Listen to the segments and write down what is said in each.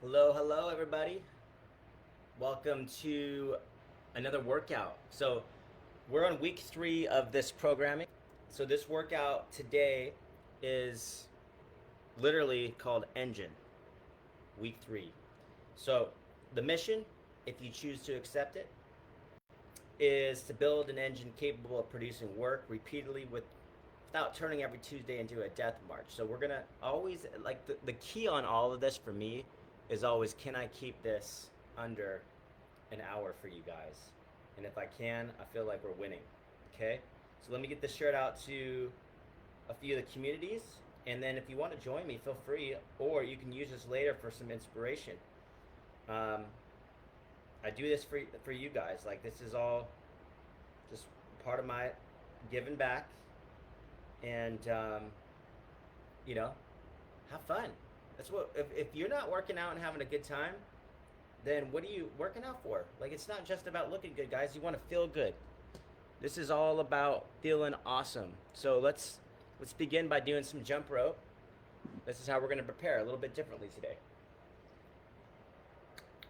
Hello, hello, everybody. Welcome to another workout. So, we're on week 3 of this programming. So, this workout today is literally called Engine, week 3. So, the mission, if you choose to accept it, is to build an engine capable of producing work repeatedly without turning every Tuesday into a death march. So we're gonna always like the key on all of this for me is always, can I keep this under an hour for you guys? And if I can, I feel like we're winning. Okay? So let me get this shirt out to a few of the communities. And then if you want to join me, feel free, or you can use this later for some inspiration. Um, I do this for you guys. Like, this is all just part of my giving back, and you know, have fun. That's what. If you're not working out and having a good time, then what are you working out for? Like, it's not just about looking good, guys. You want to feel good. This is all about feeling awesome. So let's begin by doing some jump rope. This is how we're going to prepare a little bit differently today.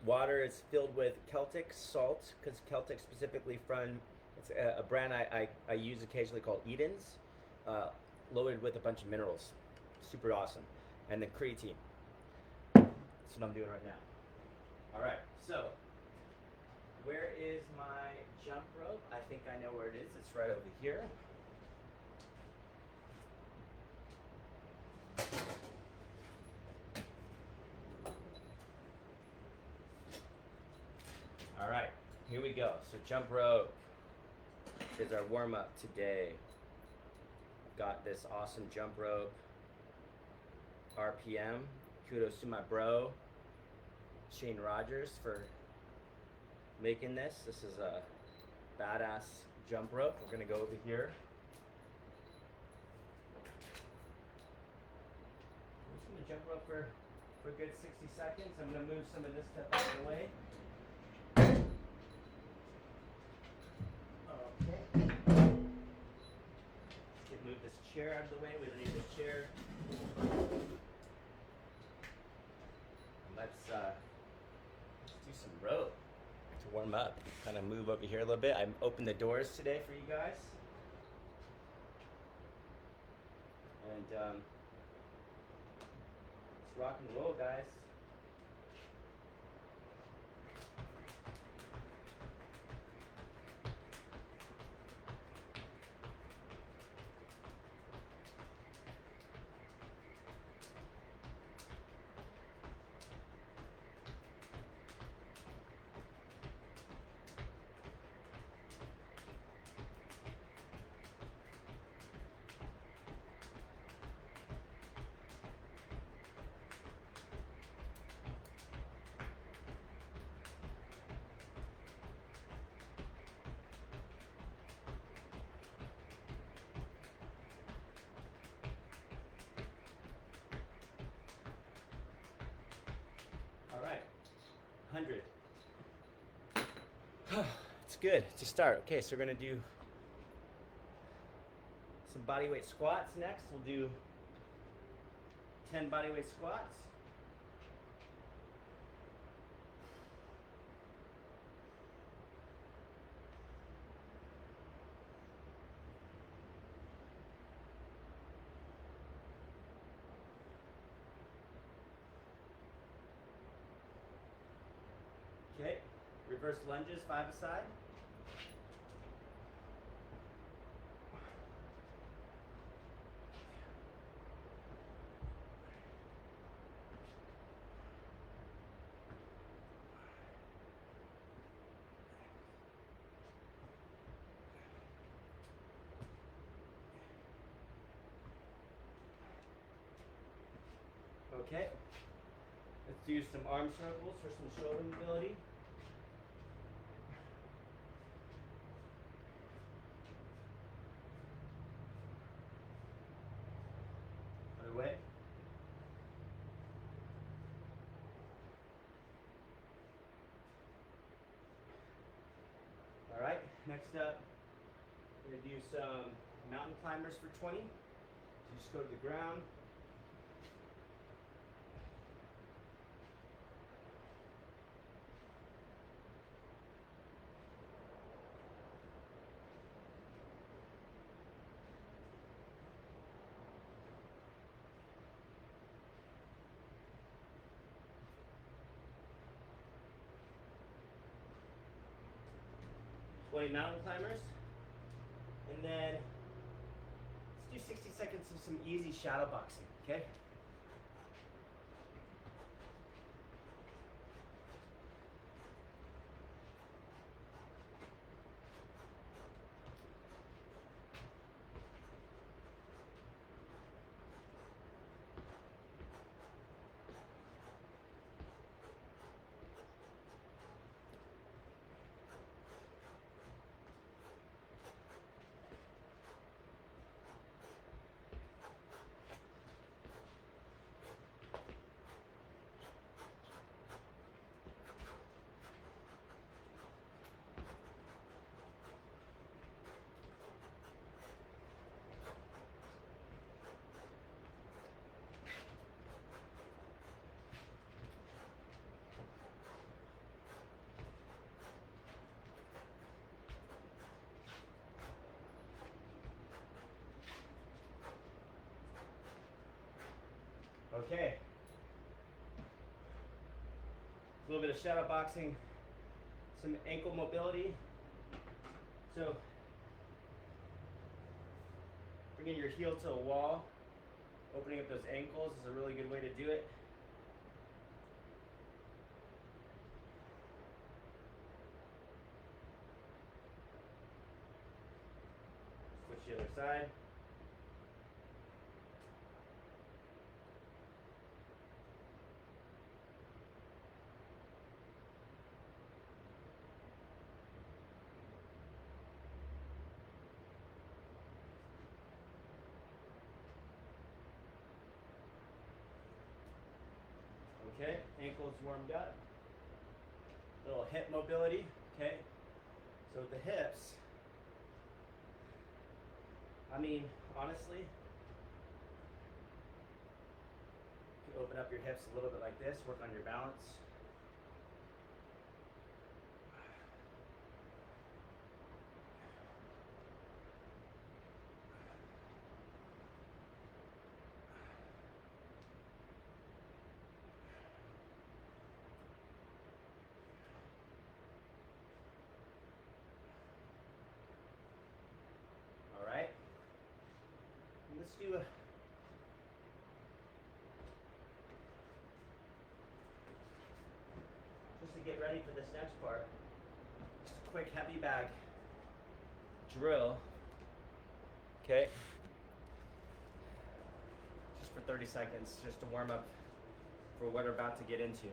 Water is filled with Celtic salt, because Celtic specifically from it's a brand I use occasionally called Eden's, loaded with a bunch of minerals. Super awesome. And then creatine. That's what I'm doing right now. All right, so where is my jump rope? I think I know where it is. It's right over here. All right, here we go. So jump rope is our warm up today. I've got this awesome jump rope RPM. Kudos to my bro, Shane Rogers, for making this. This is a badass jump rope. We're gonna go over here. I'm just gonna jump rope for a good 60 seconds. I'm gonna move some of this stuff out of the way. Okay. Let's move this chair out of the way. We don't need this chair. Let's do some rope to warm up. Kind of move over here a little bit. I opened the doors today for you guys. And let's rock and roll, guys. All right, 100. It's good to start. Okay, so we're gonna do some bodyweight squats next. We'll do 10 bodyweight squats. Okay, reverse lunges, 5 aside. Okay, let's do some arm circles for some shoulder mobility. Other way. All right, next up, we're gonna do some mountain climbers for 20. So just go to the ground. 20 mountain climbers. And then let's do 60 seconds of some easy shadow boxing, okay? Okay. A little bit of shadow boxing, some ankle mobility. So bringing your heel to a wall, opening up those ankles is a really good way to do it. Switch the other side. Okay, ankles warmed up. Little hip mobility, okay? So with the hips, I mean, honestly, you can open up your hips a little bit like this, work on your balance. Let's do a just to get ready for this next part, just a quick heavy bag drill. Okay. Just for 30 seconds, just to warm up for what we're about to get into.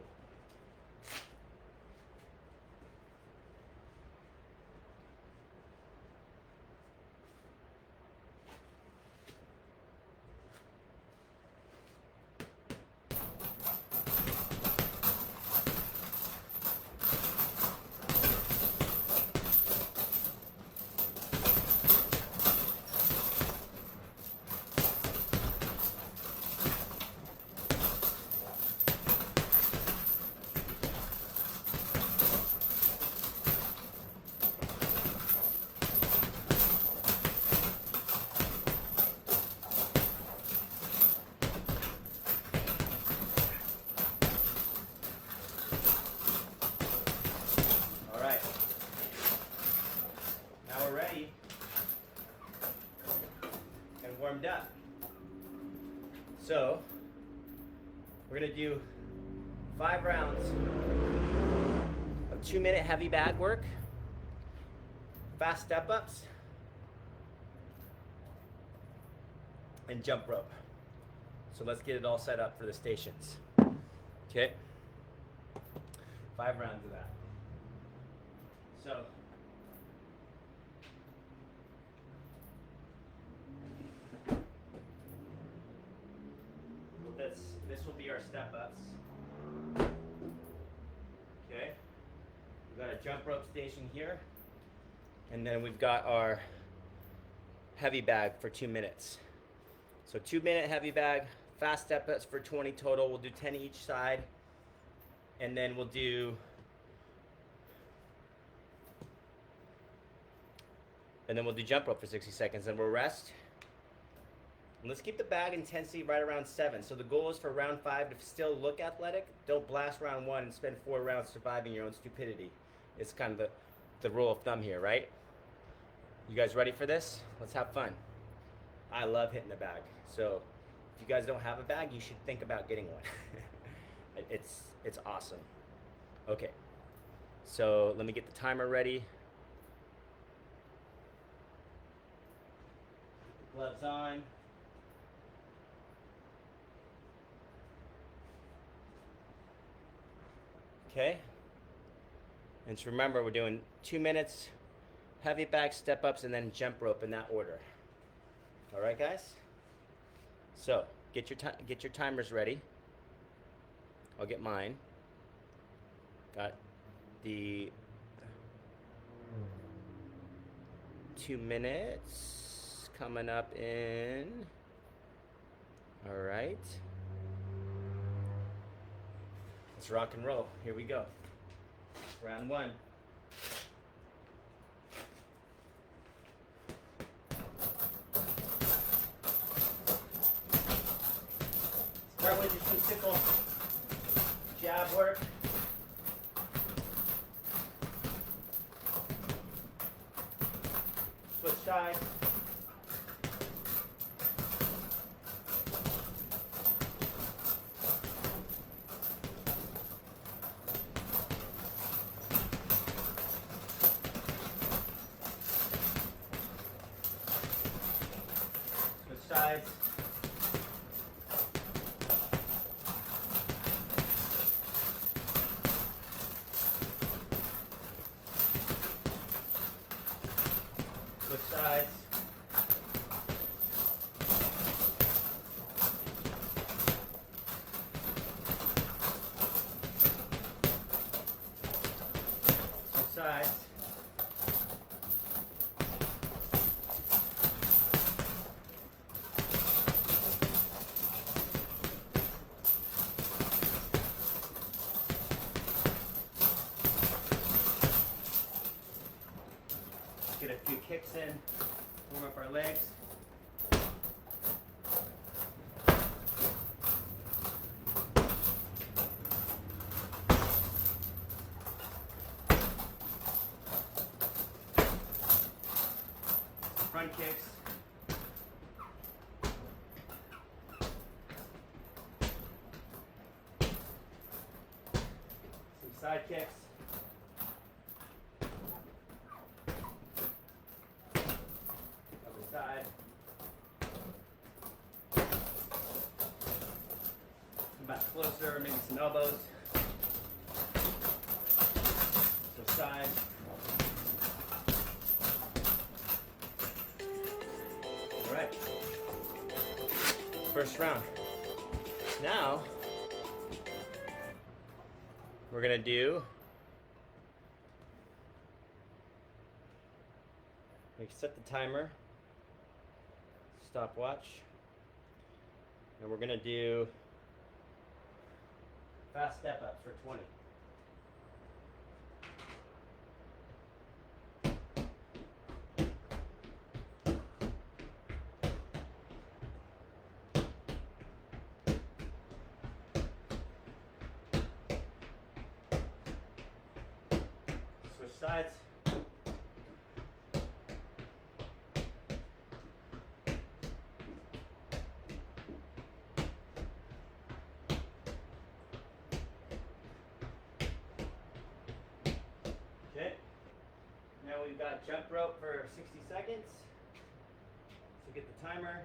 Warmed up. So we're gonna do 5 rounds of 2-minute heavy bag work, fast step ups, and jump rope. So let's get it all set up for the stations. Okay, 5 rounds of that. So this will be our step ups. Okay, we've got a jump rope station here, and then we've got our heavy bag for 2 minutes. So 2-minute heavy bag, fast step ups for 20 total. We'll do 10 each side, and then we'll do jump rope for 60 seconds, and we'll rest. And let's keep the bag intensity right around 7. So the goal is for round 5 to still look athletic. Don't blast round 1 and spend 4 rounds surviving your own stupidity. It's kind of the rule of thumb here, right? You guys ready for this? Let's have fun. I love hitting the bag. So if you guys don't have a bag, you should think about getting one. It's awesome. Okay. So let me get the timer ready. Gloves on. Okay. And just remember, we're doing 2 minutes, heavy back step ups, and then jump rope in that order. All right, guys? So get your timers ready. I'll get mine. Got the 2 minutes coming up in. All right. Let's rock and roll. Here we go. Round 1. Start with just some simple jab work. Switch sides. Switch sides. Switch sides. Switch sides. Get a few kicks in, warm up our legs. Front kicks. Some side kicks. Side. Come back closer, maybe some elbows. So side. All right. First round. Now we're gonna do. Set the timer. Stopwatch, and we're gonna do fast step ups for 20. Switch sides. Now we've got jump rope for 60 seconds. So get the timer.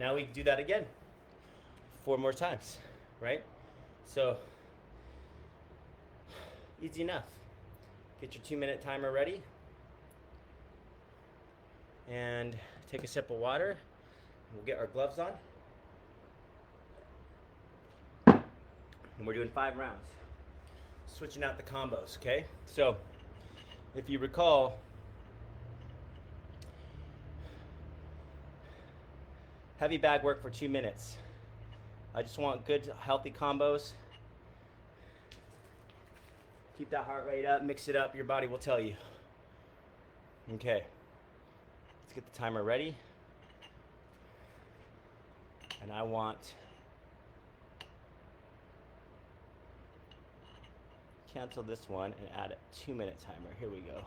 Now we do that again 4 more times, right? So easy enough. Get your 2-minute timer ready and take a sip of water. We'll get our gloves on. And we're doing 5 rounds. Switching out the combos, okay? So if you recall, heavy bag work for 2 minutes. I just want good, healthy combos. Keep that heart rate up, mix it up, your body will tell you. Okay, let's get the timer ready. And I want, cancel this one and add a 2-minute timer. Here we go.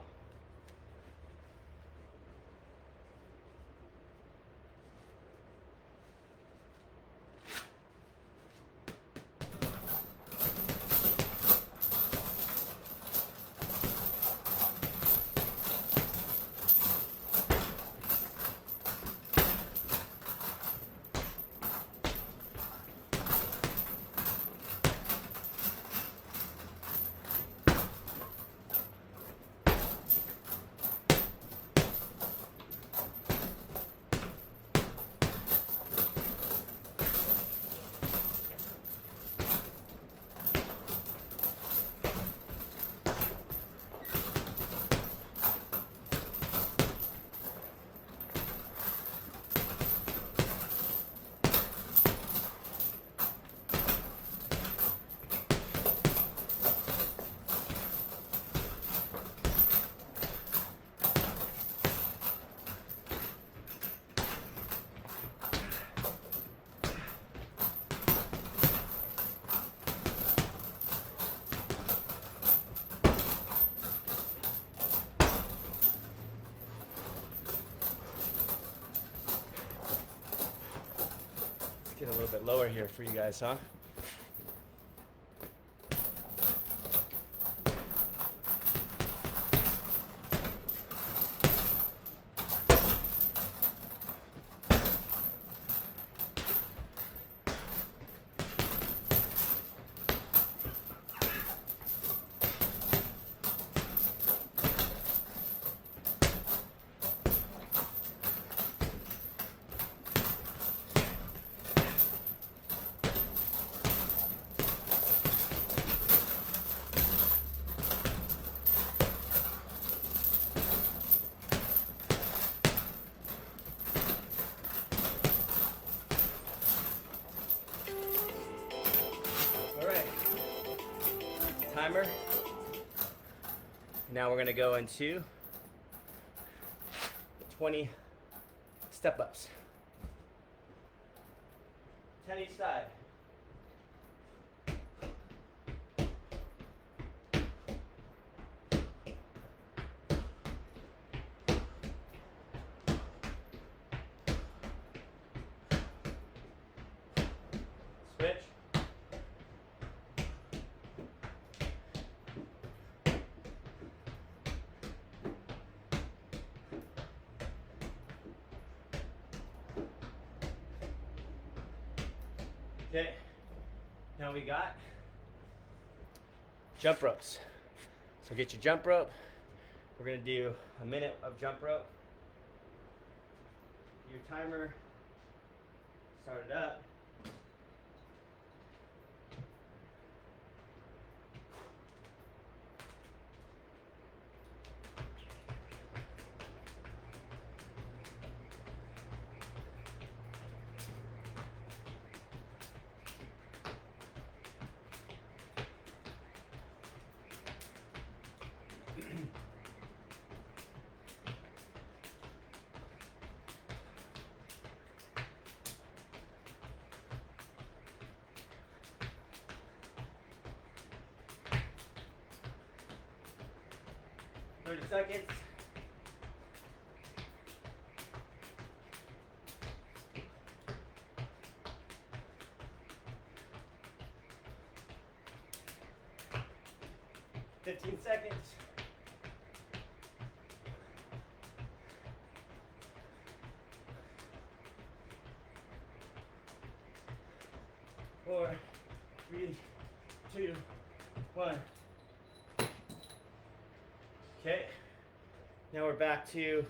Get a little bit lower here for you guys, huh? Timer. Now we're going to go into 20 step-ups. 10 each side. Switch. Okay, now we got jump ropes. So get your jump rope. We're gonna do a minute of jump rope. Your timer, start it up. Seconds. Fifteen seconds. 2, 1. Okay. Now we're back to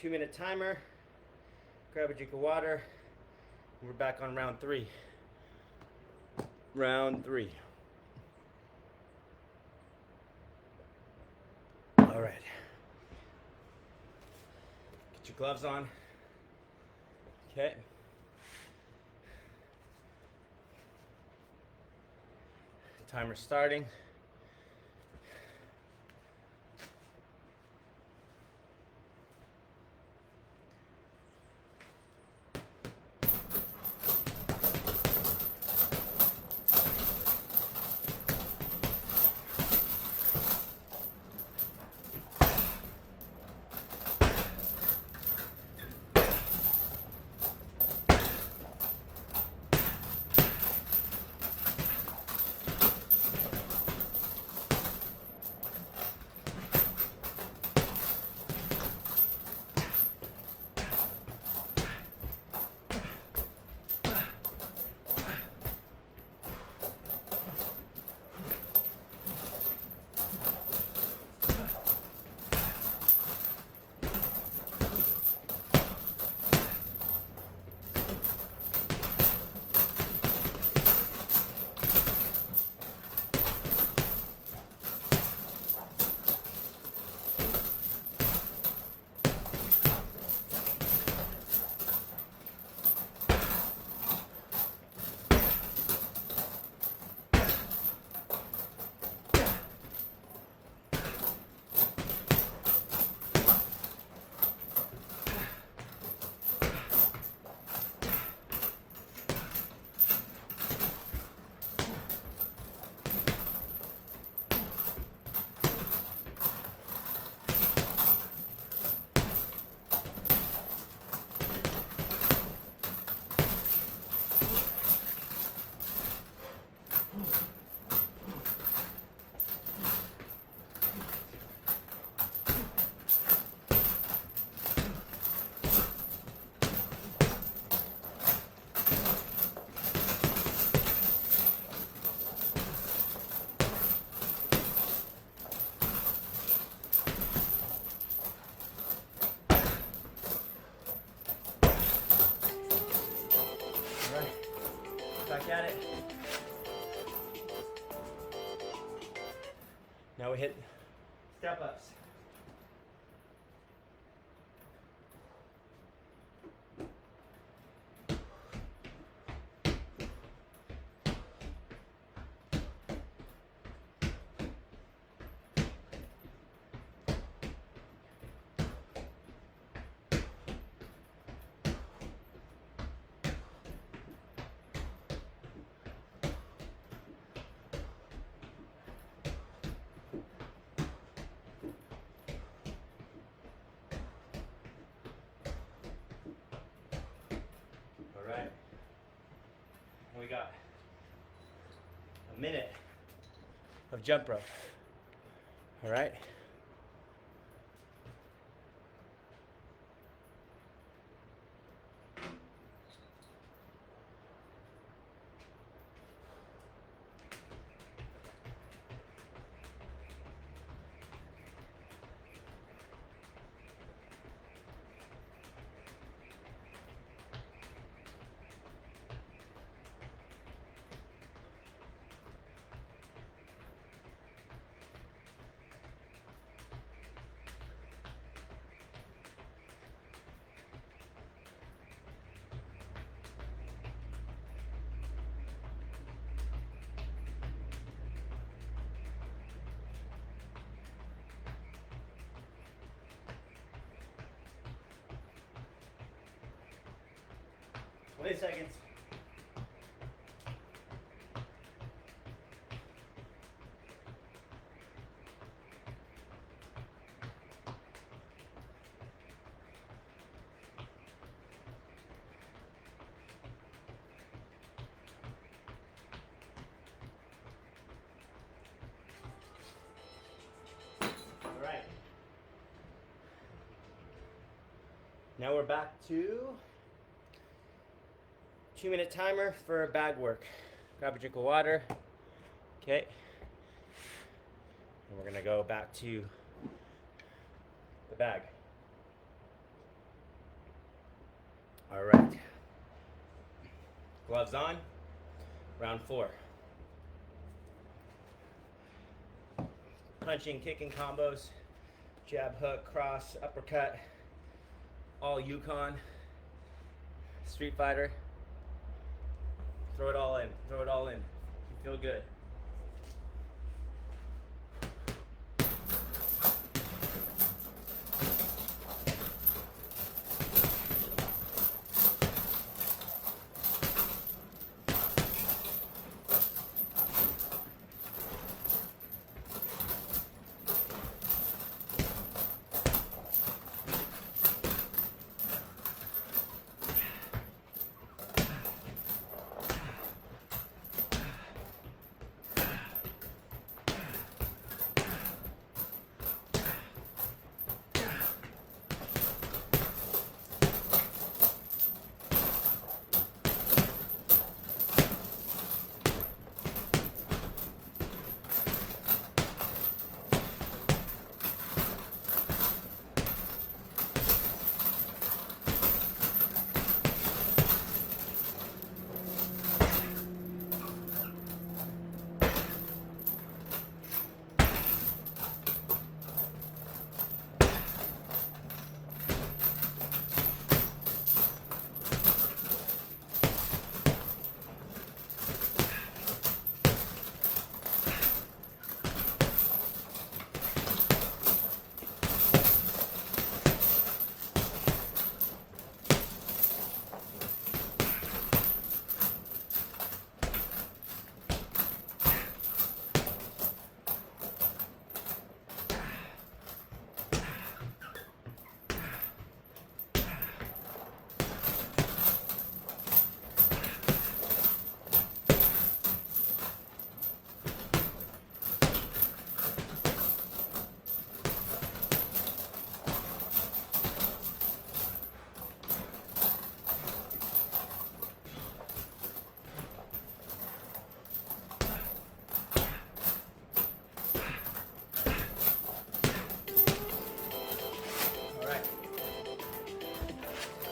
2-minute timer. Grab a drink of water. We're back on round 3. Round 3. All right. Get your gloves on. Okay. Timer starting. Back at it. Now we hit step ups. Right. And we got a minute of jump rope. All right. Wait seconds. All right. Now we're back to 2-minute timer for bag work. Grab a drink of water. Okay. And we're gonna go back to the bag. All right. Gloves on. Round 4. Punching, kicking combos. Jab, hook, cross, uppercut. All Yukon. Street Fighter. Throw it all in. Throw it all in. You feel good.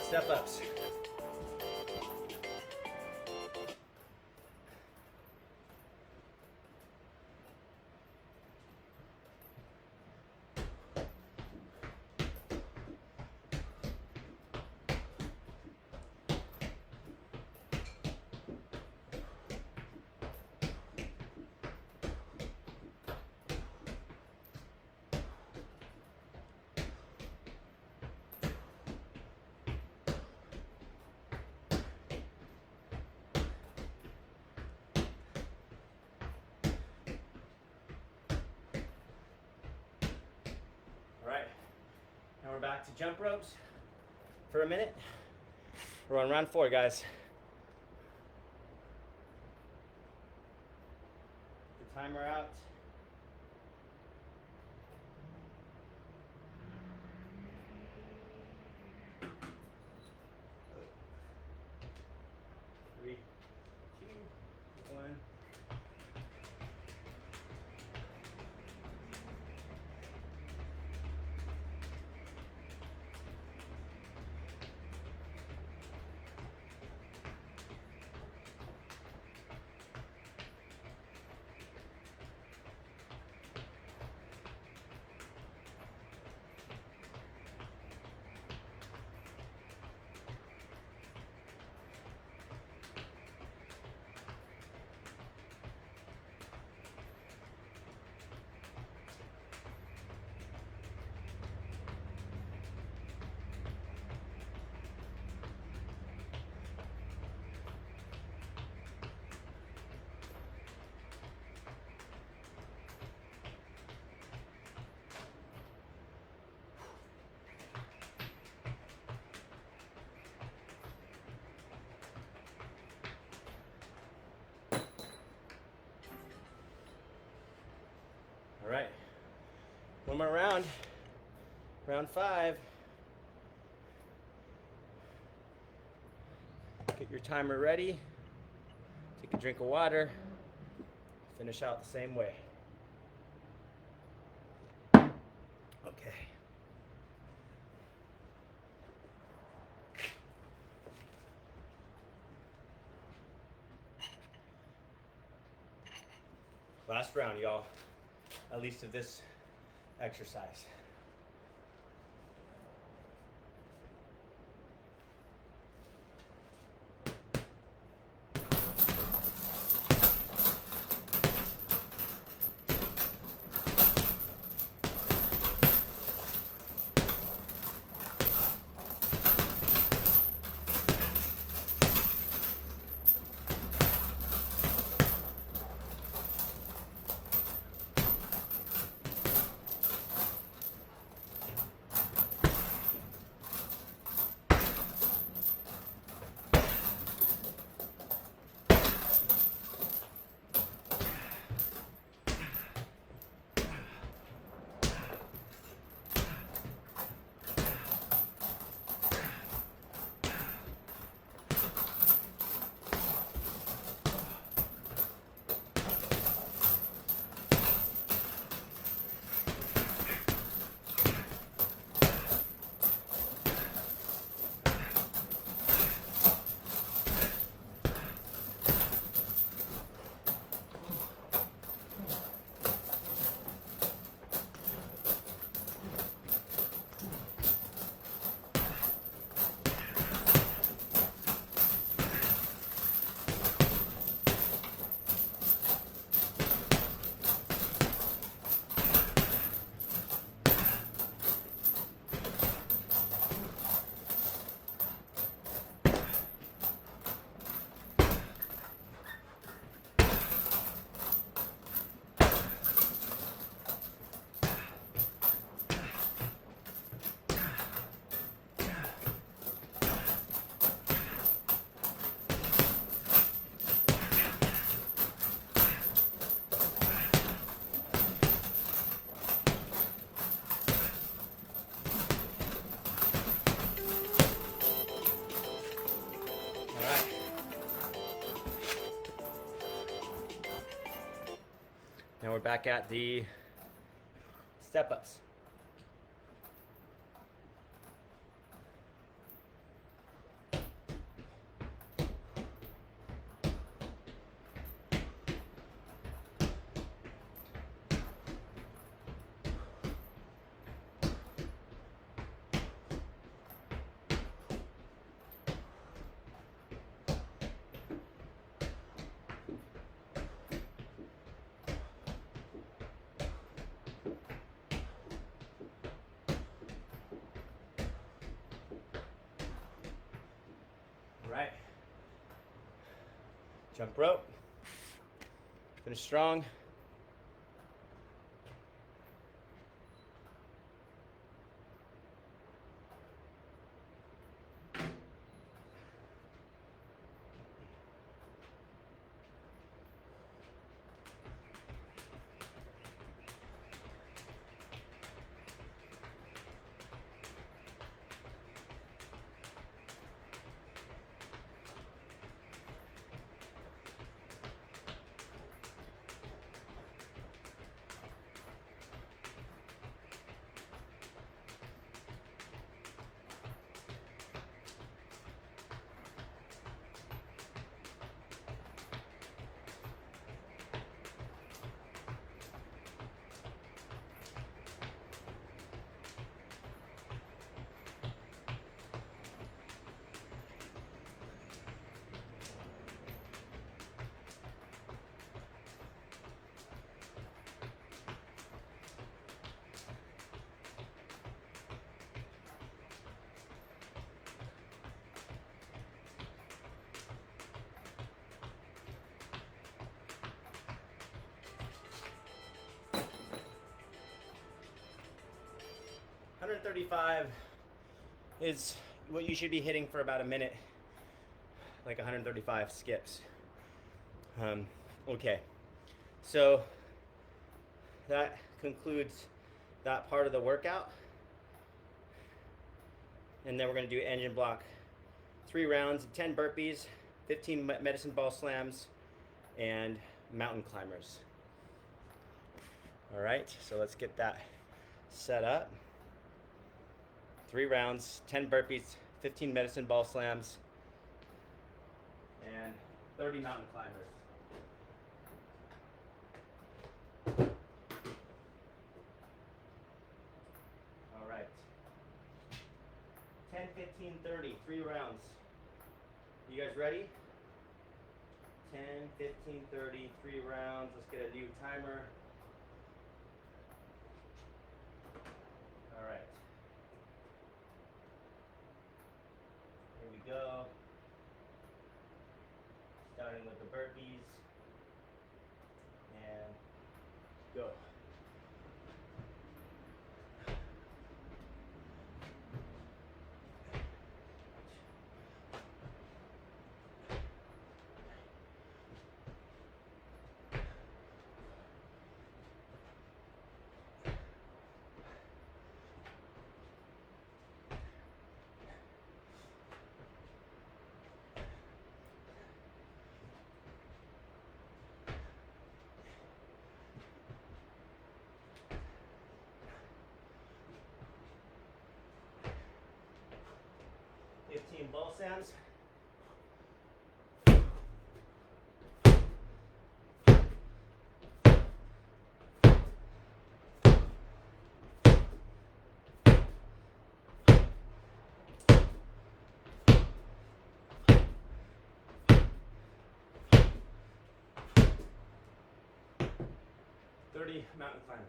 Step ups. Now we're back to jump ropes for a minute. We're on round 4, guys. The timer out. Three, two, one. All right, one more round, round 5. Get your timer ready. Take a drink of water. Finish out the same way. Okay. Last round, y'all. At least of this exercise. Now we're back at the step-ups. Right. Jump rope. Finish strong. $135 is what you should be hitting for about a minute, like 135 skips. Okay, so that concludes that part of the workout. And then we're going to do engine block. 3 rounds, 10 burpees, 15 medicine ball slams, and mountain climbers. All right, so let's get that set up. 3 rounds, 10 burpees, 15 medicine ball slams, and 30 mountain climbers. All right. 10, 15, 30, 3 rounds. You guys ready? 10, 15, 30, 3 rounds. Let's get a new timer. All right. Here we go. Starting with the burpees. And go. Ball slams. Mountain climbers.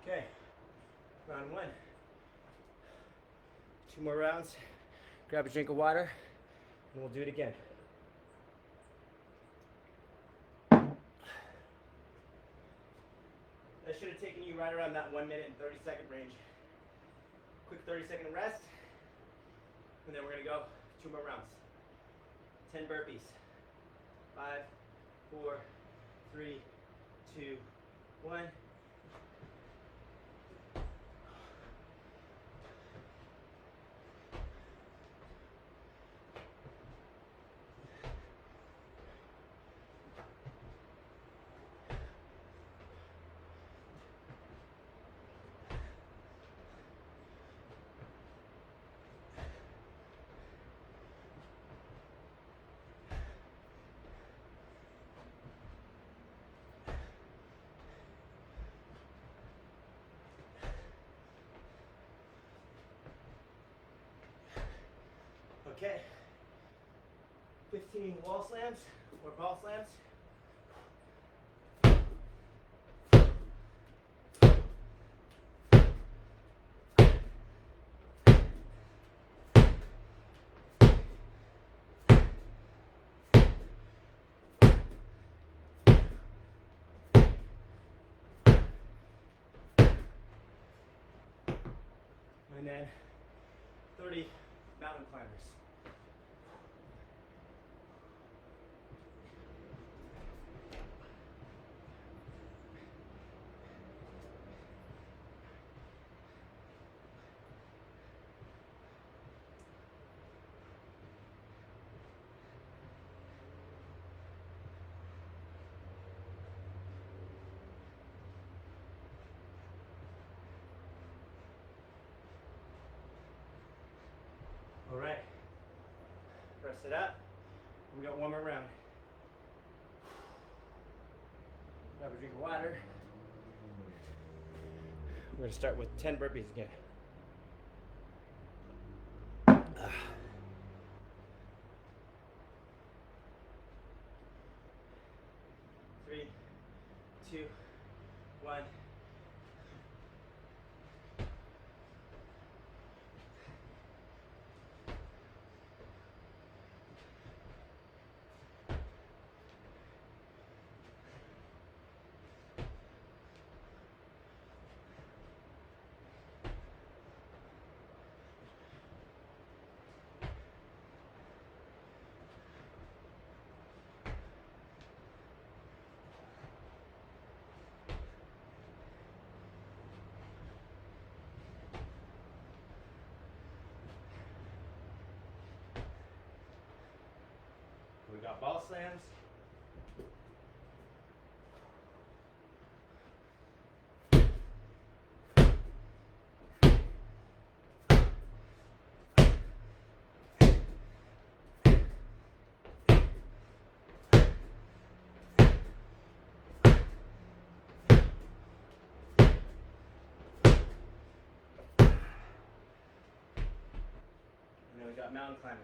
Okay, round 1. 2 more rounds. Grab a drink of water, and we'll do it again. That should have taken you right around that 1 minute and 30-second range. Quick 30-second rest, and then we're gonna go 2 more rounds. 10 burpees. 5, 4, 3, 2, 1. Okay, 15 wall slams or ball slams. And then 30 mountain climbers. All right, press it up. We got 1 more round. Grab a drink of water. We're gonna start with 10 burpees again. 3, 2, 1. slams. And then we got mountain climbers.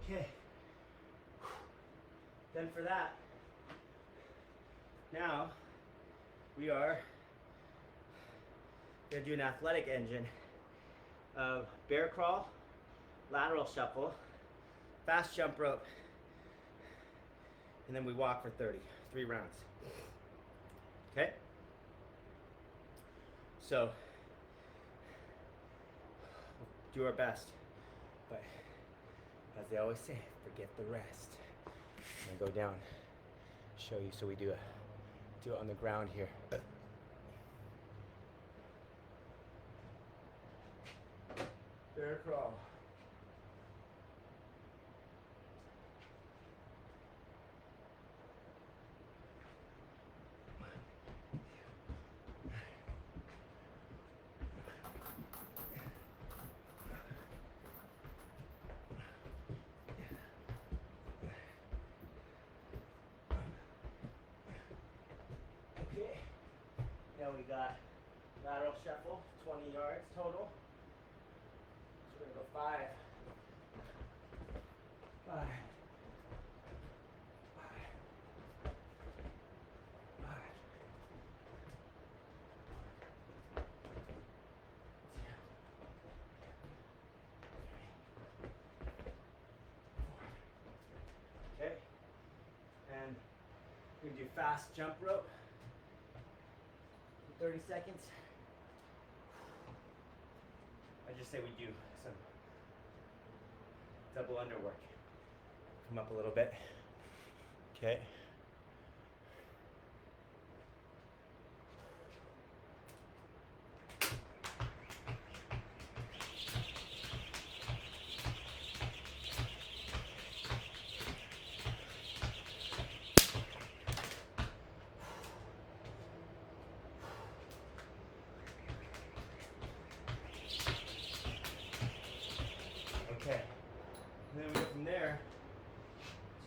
Okay. Then for that, now we are going to do an athletic engine of bear crawl, lateral shuffle, fast jump rope, and then we walk for 30, 3 rounds. Okay? So, do our best, but as they always say, forget the rest. I'm gonna go down, show you. So we do it on the ground here. Bear crawl. Okay, now we got lateral shuffle, 20 yards total. So we're gonna go 5, 5, 5, 5. Okay, and we do fast jump rope. 30 seconds. I just say we do some double underwork. Come up a little bit. Okay. Okay, and then we go from there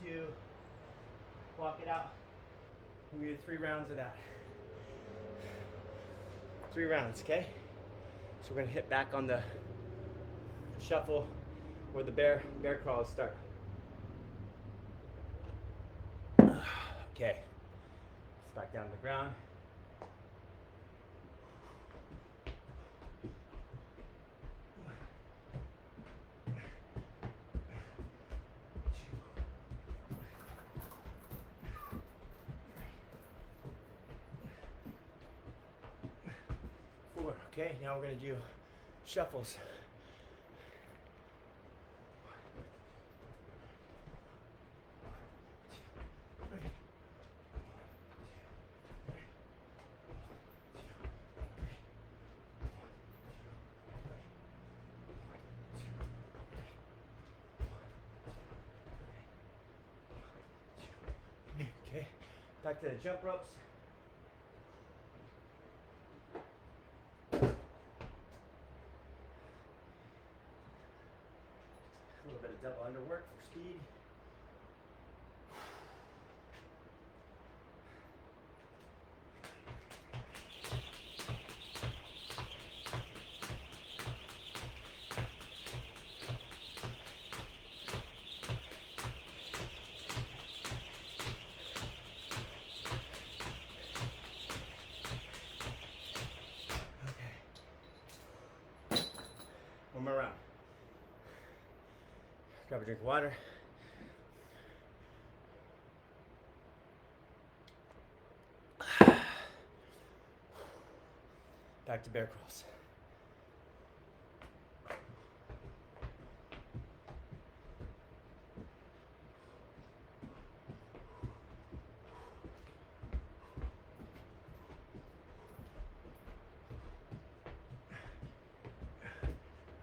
to walk it out. We do 3 rounds of that. 3 rounds, okay? So we're gonna hit back on the shuffle where the bear crawls start. Okay, it's back down to the ground. Okay, now we're going to do shuffles. Okay, back to the jump ropes. A little bit of double underwork for speed. One more round. Grab a drink of water. Back to bear crawls.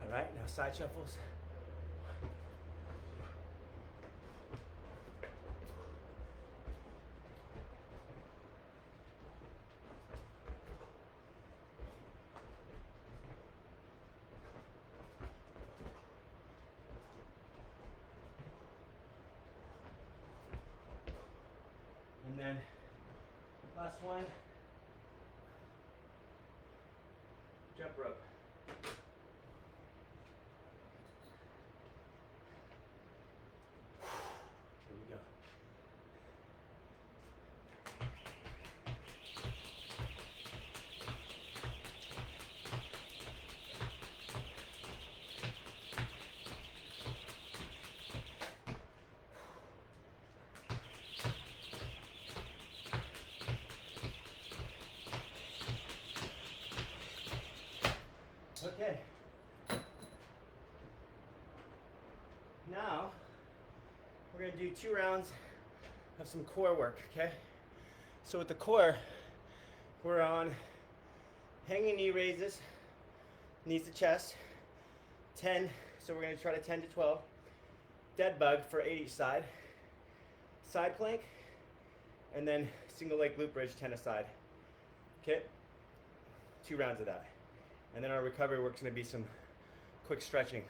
All right, now side shuffles. And then last one, jump rope. Here we go. Okay. Now, we're going to do 2 rounds of some core work, okay? So with the core, we're on hanging knee raises, knees to chest, 10, so we're going to try to 10 to 12. Dead bug for 8 each side. Side plank, and then single leg glute bridge, 10 aside. Okay? 2 rounds of that. And then our recovery work's going to be some quick stretching.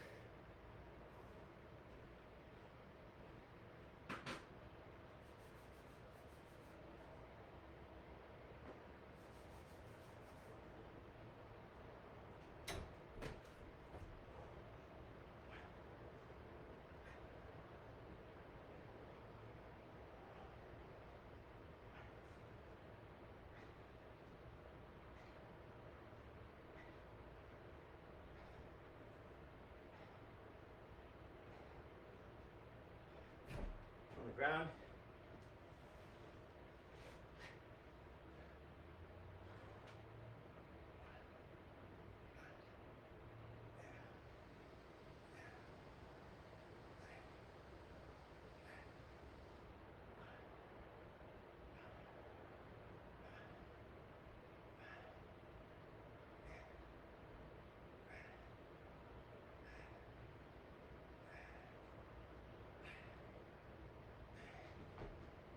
On the ground.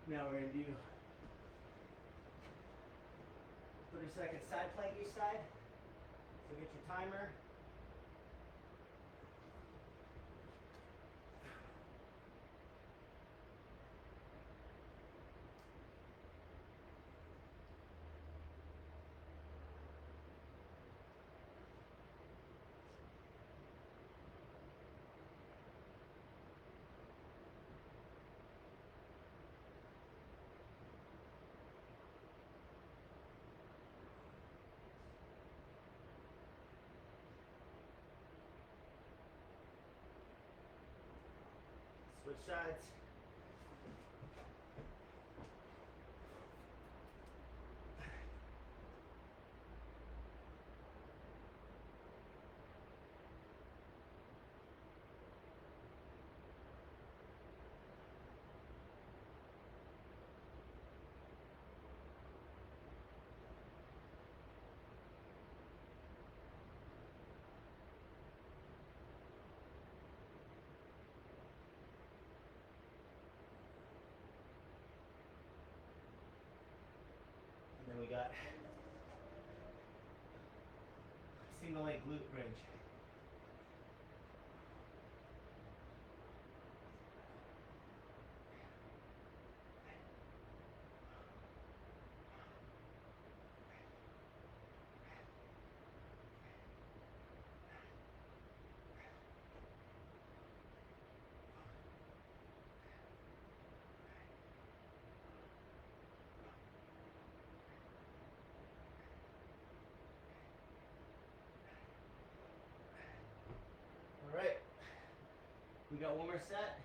Now we're going to do 30-second side plank each side. So get your timer. Switch sides. And then we got single leg glute bridge. All right, we got one more set.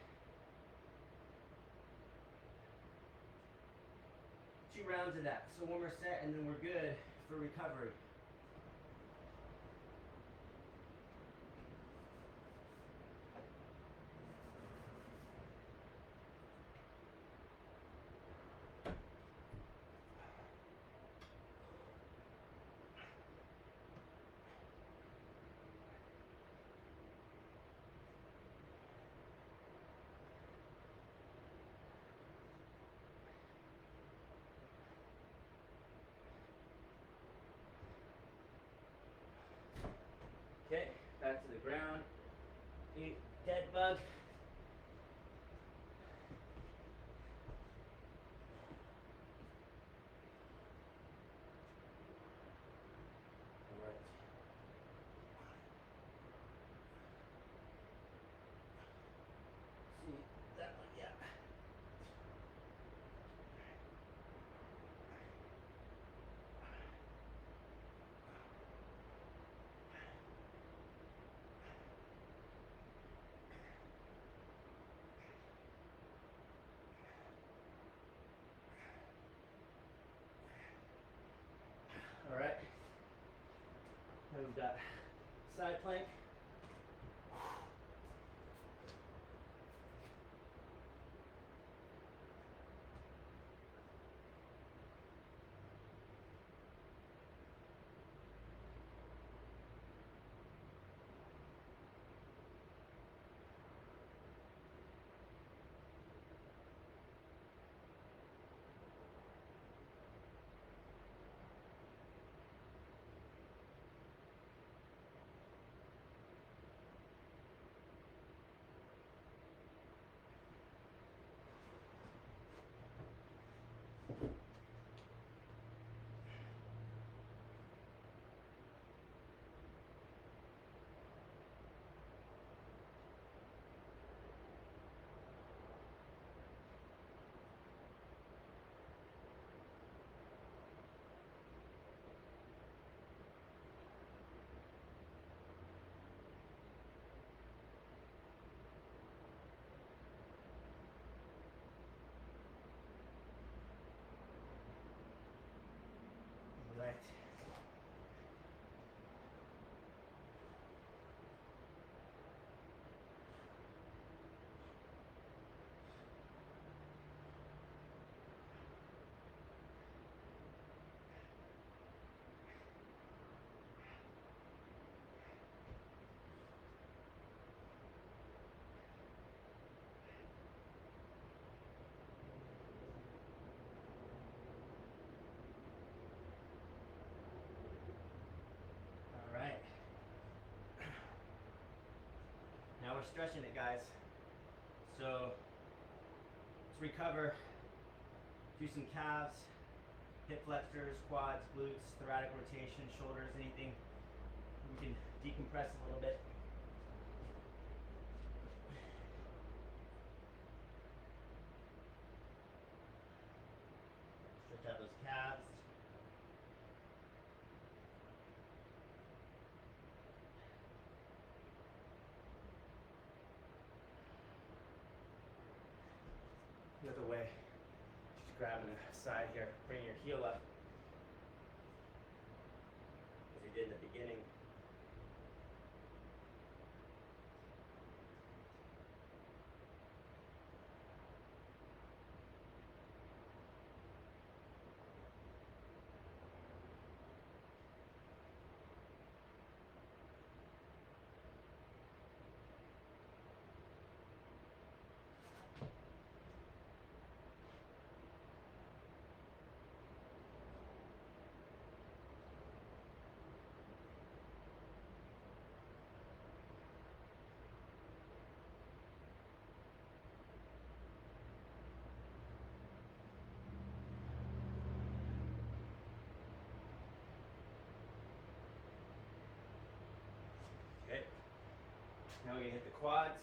2 rounds of that. So one more set and then we're good for recovery. Okay, back to the ground. Eat dead bug. All right. See that one, yeah. All right. Now we've got side plank. All right. All right. Now we're stretching it, guys. So let's recover. Do some calves, hip flexors, quads, glutes, thoracic rotation, shoulders, anything. We can decompress a little bit. Stretch out those calves. The other way, just grabbing the side here, bring your heel up, as we did in the beginning. Okay. Now we're gonna hit the quads.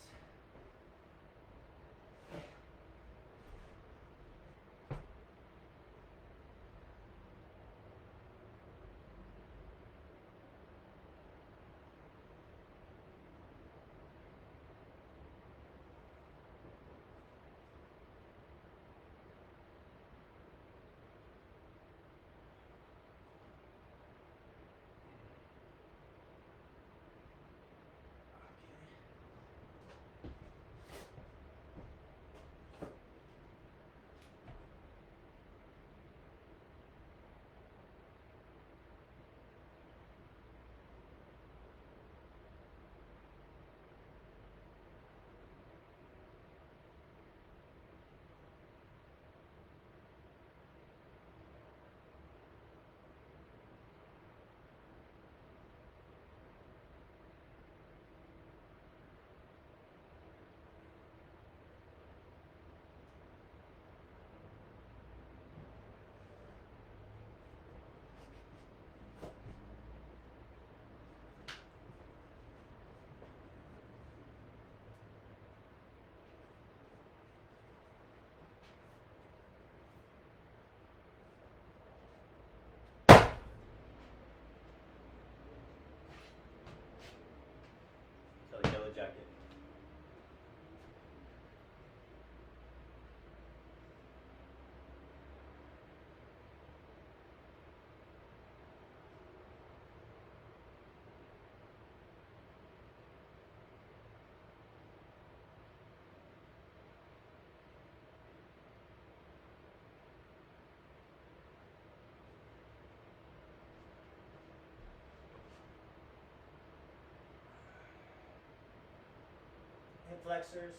flexors.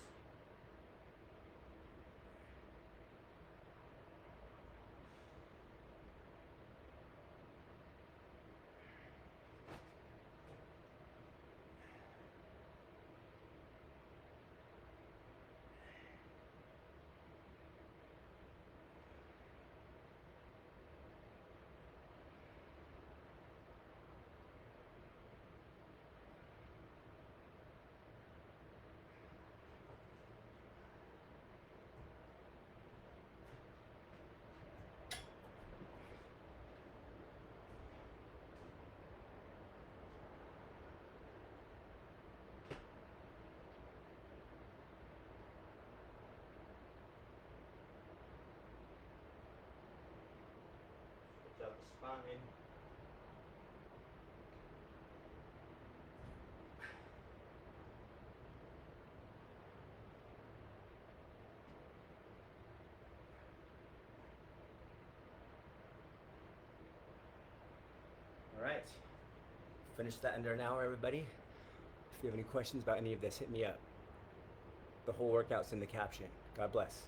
Stretch out the spine. All right. Finished that under an hour, everybody. If you have any questions about any of this, hit me up. The whole workout's in the caption. God bless.